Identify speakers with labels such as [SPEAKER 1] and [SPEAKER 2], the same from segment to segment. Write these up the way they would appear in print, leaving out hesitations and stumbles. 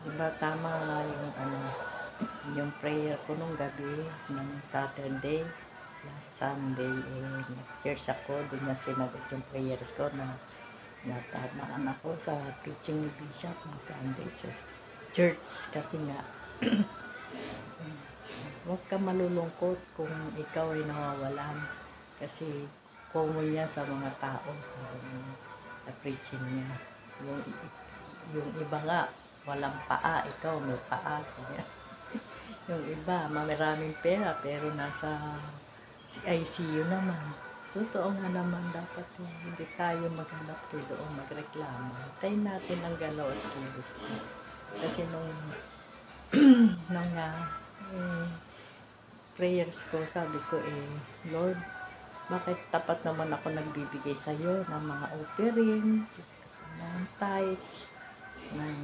[SPEAKER 1] Diba tama nga yung yung prayer ko nung gabi ng Saturday, last Sunday, nag-church ako, doon niya sinagot yung prayers ko na natamaan ako sa preaching ni Bishop ng Sunday sa church kasi nga huwag ka malulungkot kung ikaw ay nawawalan kasi common yan sa mga tao sa preaching niya. Yung iba nga walang paa, ikaw may paa. Yung iba maraming pera pero nasa ICU naman. Totoo nga naman, dapat hindi tayo maghanap kilo o magreklamo. Tayin natin ang galaw at kilos. Kasi nung prayers ko, sabi ko Lord, bakit tapat naman ako nagbibigay sa'yo ng mga offering, ng tithes, ng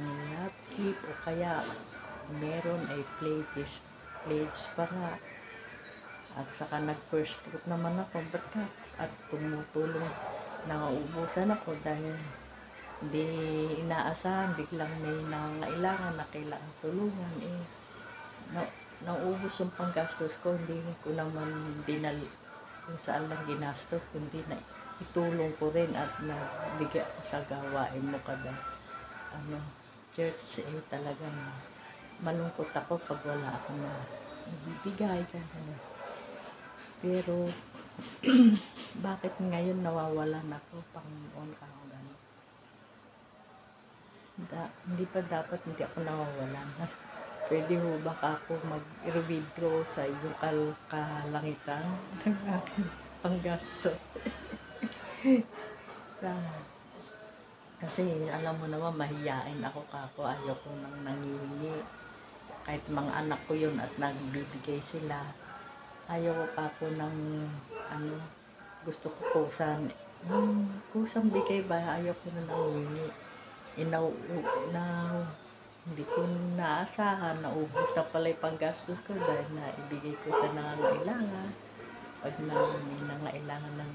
[SPEAKER 1] upkeep, o kaya meron ay pledge pa nga. At saka nag-first fruit naman ako, ba't ka? At tumutulong, nauubusan ako dahil hindi inaasahan, biglang may nangailangan na kailangan tulungan. Nauubos yung panggastos ko, hindi ko naman dinal kung saan lang ginastos, kundi na itulong ko rin at nabigay ko sa gawain mo kada church. Talagang malungkot ako pag wala akong na ibibigay ka. Pero bakit ngayon nawawalan ako, Panginoon, kahanggan? Hindi pa dapat hindi ako nawawalan. Pwede ho ba ako mag-withdraw sa iyong kalangitan ng aking panggasto? Kasi alam mo naman, mahiyain ako kako, ayaw ko nang nangihingi. Kahit mga anak ko yun at nagbibigay sila, ayaw ko kako ng gusto ko kusan. Kusang bigay ba, ayaw ko na nangihingi. Hindi ko naasahan, naubos na pala yung panggastos ko dahil naibigay ko sa nangangailangan. Pag may nangailangan ng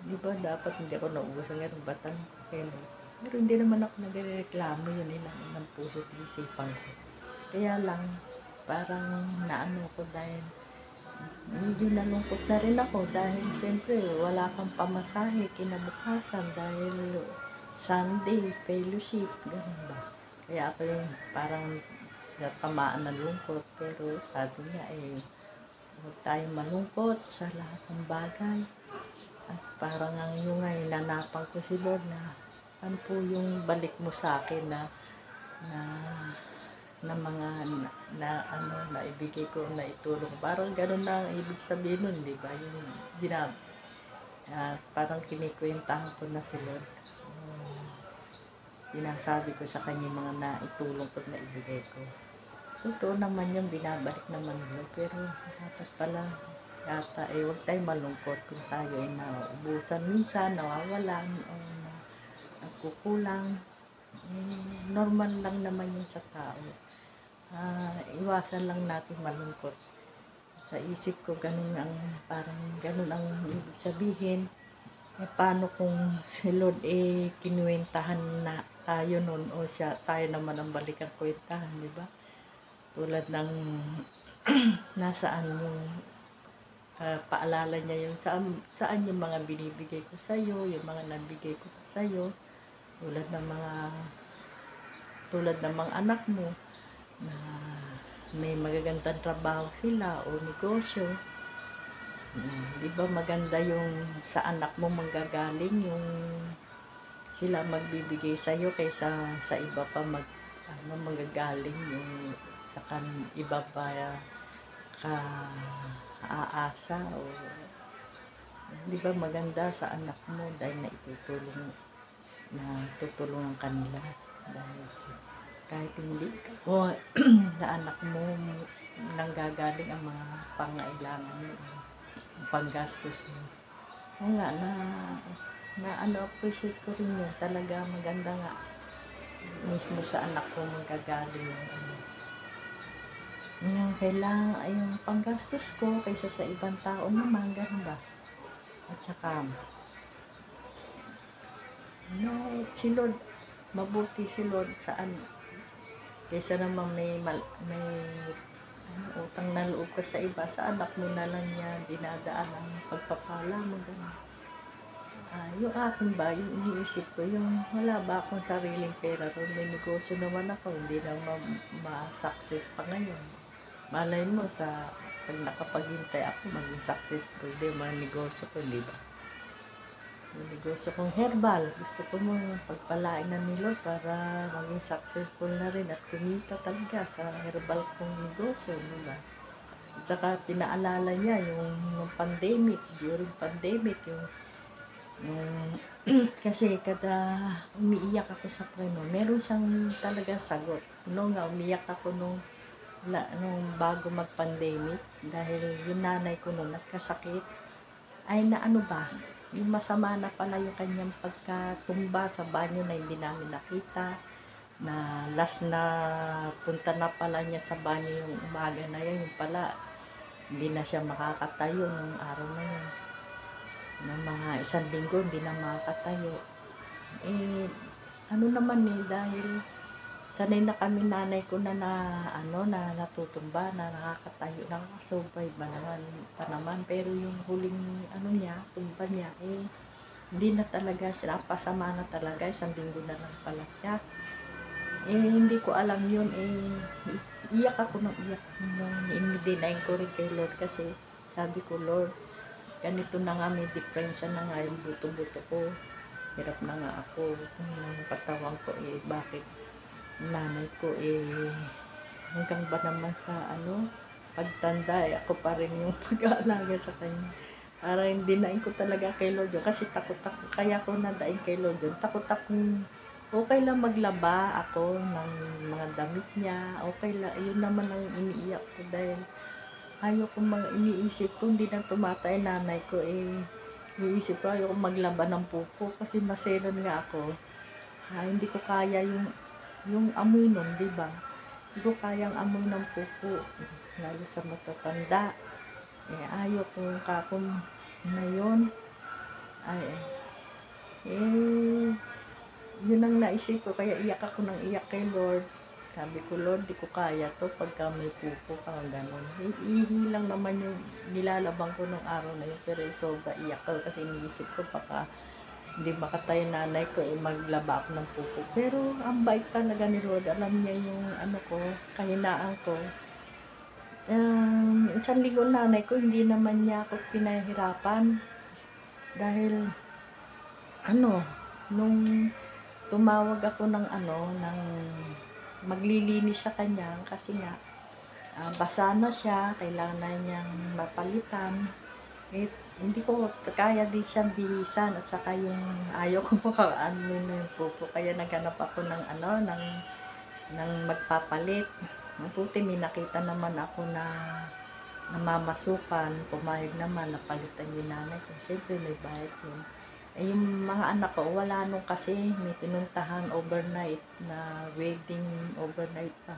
[SPEAKER 1] di ba dapat hindi ako naubusan ngayon, batan ko kayo. Pero hindi naman ako nagreklamo, yun ng puso at isipan ko. Kaya lang, parang naano ko dahil medyo nalungkot na rin ako dahil siyempre wala kang pamasahe kinabukasan dahil Sunday, fellowship, ganun ba? Kaya ako yung parang natamaan ng lungkot, pero sabi niya huwag tayong malungkot sa lahat ng bagay. At parang ang yung nanapan ko si Lord na saan po yung balik mo sa akin na mga na ibigay ko, na itulong. Parang ganun na ibig sabihin nun, di ba? Yung parang kinikwentahan ko na si Lord. Sinasabi ko sa kanya mga naitulong ko na ibigay ko. Totoo naman yung binabalik naman yun, pero dapat pala yata huwag tayong malungkot kung tayo ay naubusan minsan, nawawalan o nagkukulang. Normal lang naman yun sa tao. Iwasan lang natin malungkot. Sa isip ko parang ganun ang ibig sabihin. Paano kung si Lord kinuwentahan na tayo nun o tayo naman ang balikan kwentahan, di ba? Tulad ng nasaan yung paalala niya yung saan yung mga binibigay ko sa iyo, yung mga nabigay ko sa iyo, tulad ng mga anak mo na may magagandang trabaho sila o negosyo. Di ba maganda yung sa anak mo manggagaling yung sila magbibigay sa iyo kaysa sa iba pa manggagaling yung sa iba pa ka aasa o di ba maganda sa anak mo dahil tutulungan kanila dahil kahit hindi o na anak mo nanggagaling ang mga pangailangan mo, ang panggastos mo. O nga appreciate ko rin yun, talaga maganda nga mismo sa anak ko manggagaling yung kailangan ay yung panggastos ko kaysa sa ibang tao naman, ganun ba? At saka si Lord mabuti si Lord saan. Kaysa naman may utang na loob ka sa iba, sa anak mo na lang niya dinadaan ang pagpapala mo. Yung akin ba, yung iniisip ko, yung wala ba akong sariling pera ron, may negosyo naman ako, hindi na ma-success pa ngayon. Malay mo sa pag nakapaghintay ako, maging successful din mga negosyo ko, di ba? Yung negosyo kong herbal, gusto ko mong pagpalain na ni Lord para maging successful na rin at kumita talaga sa herbal kong negosyo, di ba? At saka pinaalala niya yung pandemic, during pandemic, yung kasi kada umiiyak ako sa Panginoon, meron siyang talaga sagot. Nga umiyak ako nung bago mag-pandemic dahil yung nanay ko nung nagkasakit ay na ano ba, yung masama na pala yung kanyang pagkatumba sa banyo na hindi namin nakita, na last na punta na pala niya sa banyo yung umaga na yun, yung pala hindi na siya makakatayo nung araw na yun. Ng mga 1 linggo hindi na makakatayo. Ano naman dahil sanay na kami nanay ko na natutumba, na nakakatayo, nakakasurvive ba naman, pero yung huling tumba niya, hindi na talaga siya, pasama na talaga, 1 linggo na lang pala siya. Hindi ko alam yun, iyak ako nung dinay ko rin kay Lord kasi sabi ko, Lord, ganito na nga, may diferensya na nga yung buto-buto ko, hirap na nga ako, yung katawan ko, bakit nanay ko hanggang ba naman sa pagtanda ako pa rin yung pag-aalaga sa kanya. Para hindi nain ko talaga kay Lord yun, kasi takot ako, kaya ko nadain kay Lord yun, takot akong okay lang maglaba ako ng mga damit niya, okay lang, yun naman ang iniiyak ko dahil ayaw ko iniisip ko, hindi na tumatay nanay ko, iniisip ko ayaw ko maglaba ng pupo kasi maselan nga ako. Hindi ko kaya yung amoy nun, di ba? Hindi ko kayang amoy ng pupo, lalo sa matatanda. Ayaw ko yung kakong na yun. Yun ang naisip ko, kaya iyak ako ng iyak kay Lord. Sabi ko, Lord, di ko kaya to pagka may pupo ka, gano'n. Ihilang naman yung nilalabang ko nung araw na yun, pero sobra iyak ko kasi iniisip ko baka hindi makatayo nanay ko, maglaba ako ng pupo. Pero ang bait talaga ni Lord, alam niya yung kahinaan ko. 1 linggo nanay ko, hindi naman niya ako pinahirapan. Dahil, nung tumawag ako ng maglilinis sa kanya kasi nga basa na siya, kailangan na niyang mapalitan. Hindi ko kaya din siyang bihisan at saka yung ayaw ko yung pupo, kaya naghanap ako ng magpapalit. Mabuti may nakita naman ako na namamasukan, pumayag naman, napalitan yung nanay ko. Siyempre may bayad yun. Yung mga anak ko, wala nung kasi may pinuntahan overnight na wedding overnight pa.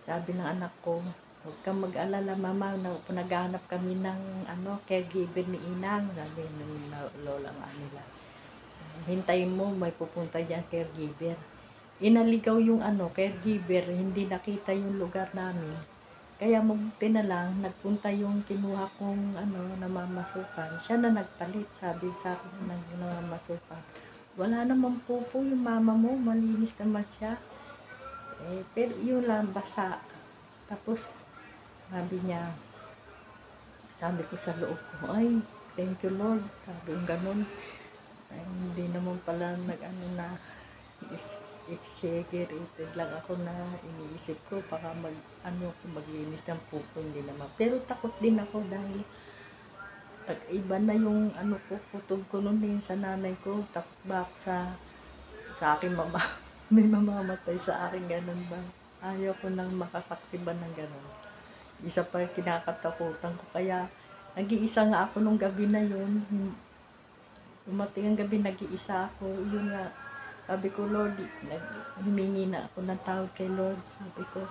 [SPEAKER 1] Sabi ng anak ko, huwag kang mag-alala mama, naghahanap kami ng caregiver ni Inang. Sabi ng lola nga nila, hintayin mo, may pupunta dyan caregiver. Inaligaw yung caregiver, hindi nakita yung lugar namin. Kaya mabuti na lang, nagpunta yung kinuha kong namamasukan. Siya na nagpalit, sabi sa akin namamasukan. Wala namang pupo yung mama mo, malinis naman siya. Pero yun lang, basa. Tapos, sabi ko sa loob ko, ay, thank you Lord. Sabi yung ganun. Hindi naman pala exaggerated lang ako na iniisip ko baka maglinis ng pupo, hindi naman. Pero takot din ako dahil iba na yung kutob ko noon sa nanay ko. Takot ba ako sa aking mama may mamamatay sa akin, ganun ba? Ayaw ko nang makasaksi ba ng ganun. Isa pa kinakatakutan ko, kaya nag-iisa nga ako nung gabi na yun. Dumating ang gabi, nag-iisa ako. Yun nga, sabi ko, Lord, humingi na ako ng tawad kay Lord. Sabi ko,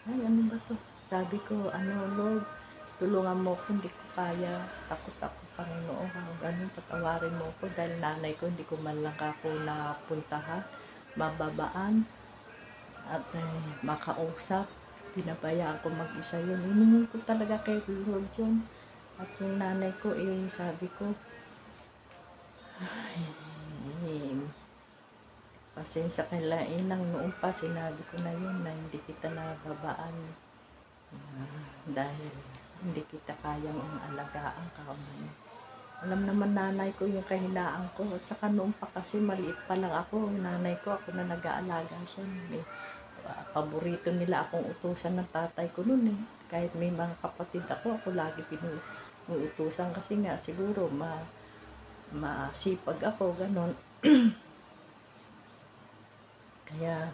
[SPEAKER 1] ay, ano ba to? Sabi ko, Lord, tulungan mo ko, hindi ko kaya. Takot ako Panginoon, kung ganun, patawarin mo ko dahil nanay ko, hindi ko man lang ako napuntahan, mababaan, at makausap. Pinabayaan ko mag-isa yun. Hiningi ko talaga kay Lord yun. At yung nanay ko, sabi ko, ay, pasensya kay Lainang, noon pa sinabi ko na yun na hindi kita nababaan dahil hindi kita kayang alagaan ka. Alam naman nanay ko yung kahinaan ko, at saka noon pa kasi maliit pa lang ako, nanay ko, ako na nag-aalaga siya. Paborito nila akong utusan ng tatay ko noon eh. Kahit may mga kapatid ako lagi pinuutusan kasi nga siguro masipag ako, ganon. Kaya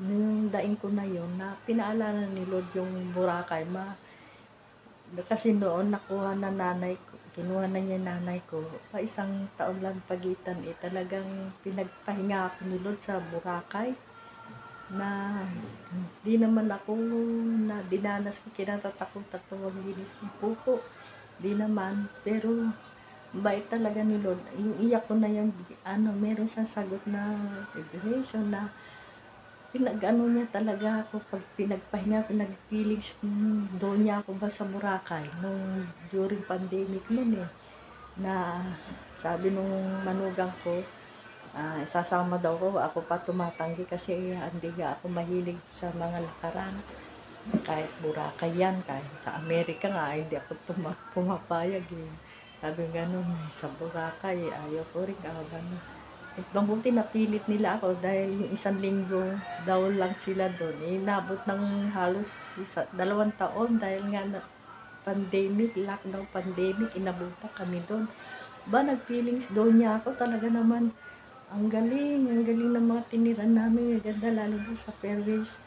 [SPEAKER 1] nung daing ko na yun, na pinaalala ni Lord yung Boracay, kasi noon nakuha na nanay ko, kinuha na niya nanay ko, pa isang taon lang pagitan talagang pinagpahinga ako ni Lord sa Boracay, na di naman ako na dinanas ko, kinatatakot ako maglinis ng pupo, di naman, pero bait talaga ni Lord. Yung iyak ko na yung meron siyang sagot na liberation na pinag-ano niya talaga ako, pag pinagpahinga, pinagpiling doon niya ako ba sa Boracay nung during pandemic noon na sabi nung manugang ko, sasama daw ako pa tumatanggi kasi hindi ako mahilig sa mga lakaran. Kahit Boracay yan, kahit sa Amerika nga, hindi ako pumapayag Sabi gano'n, sa Boracay, ayaw ko rin gano'n. Mabuti napilit nila ako dahil yung 1 linggo daw lang sila doon. Nabot ng halos 2 taon dahil nga na pandemic, lockdown pandemic, inabutan kami doon. Nag-feelings doon niya ako talaga naman. Ang galing ng mga tiniran namin. Ganda lalo sa Fairways.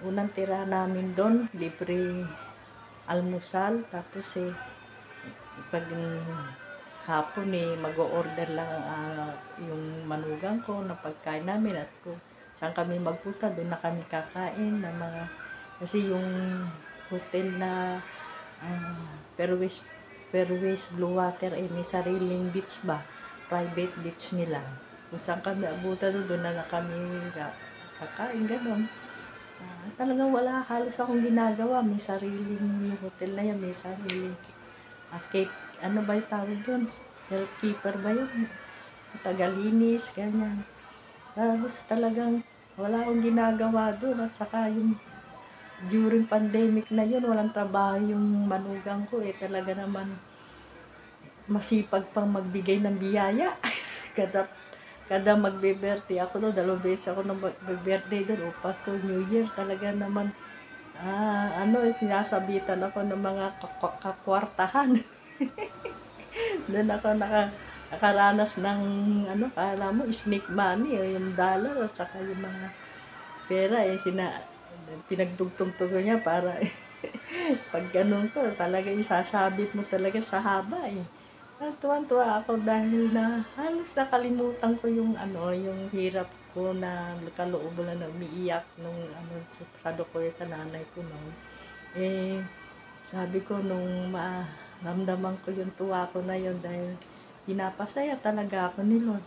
[SPEAKER 1] Unang tira namin doon, libre almusal. Tapos pag hapon mag-o-order lang yung manugang ko na pagkain namin, at kung saan kami magpunta, doon na kami kakain na mga, kasi yung hotel na Fairways Blue Water may sariling beach ba, private beach nila. Kung saan kami abutan doon na kami kakain, gano'n. Talagang wala halos akong ginagawa, may sariling yung hotel na yan, may sariling cake, ano ba yung tawag doon? Healthkeeper ba yun? Tagalinis, ganyan. Tapos talagang wala akong ginagawa doon, at saka yung during pandemic na yun, walang trabaho yung manugang ko talaga naman masipag pang magbigay ng biyaya. kada magbe-birthday ako doon, 2 beses ako nang magbe-birthday doon, Pasko, New Year, talaga naman sinasabitan ako ng mga kakwartahan. Doon ako nakaranas ng kala mo snake money, yung dollar at saka yung mga pera pinagtugtog niya para pag ganun ko talaga isasabit mo talaga sa haba Tuwan-tuwa ako dahil na halos nakalimutan ko yung yung hirap ko na kalooban na umiiyak nung sa dokoy sa nanay ko noon. Sabi ko nung ramdaman ko yung tuwa ko na yun dahil pinapasaya talaga ako ni Lord.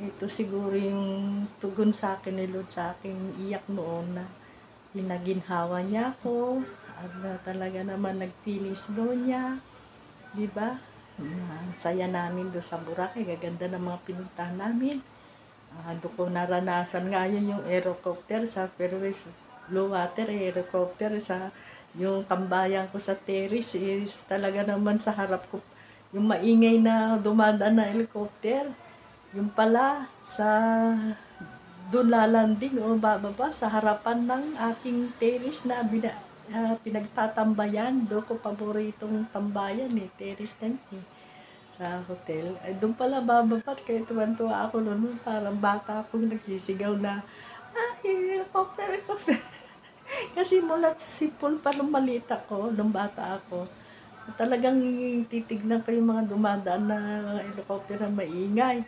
[SPEAKER 1] Ito siguro yung tugon sa akin ni Lord sa aking iyak noon na pinaginhawa niya ako at talaga naman nag-feelings doon niya. Diba? Saya namin doon sa Boracay, gaganda ng mga pinuntahan namin. Doon ko naranasan nga yun yung aerocopter sa Fairways Blue Water, aerocopter sa yung tambayan ko sa terrace is talaga naman sa harap ko yung maingay na dumadaan na helicopter. Yung pala sa doon lalanding o bababa sa harapan ng aking terrace na pinagtatambayan. Doon ko paboritong tambayan terrace na sa hotel. Doon pala bababa, kaya tuwan-tuwa ako noon, parang bata akong nagsisigaw na helicopter. Kasi mula sipol pa nung maliit ako, nung bata ako, talagang titignan ko yung mga dumadaan na mga helicopter na maingay.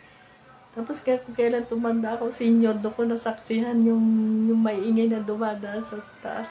[SPEAKER 1] Tapos kailan tumanda ako, senior, doon ko nasaksihan yung maingay na dumadaan sa taas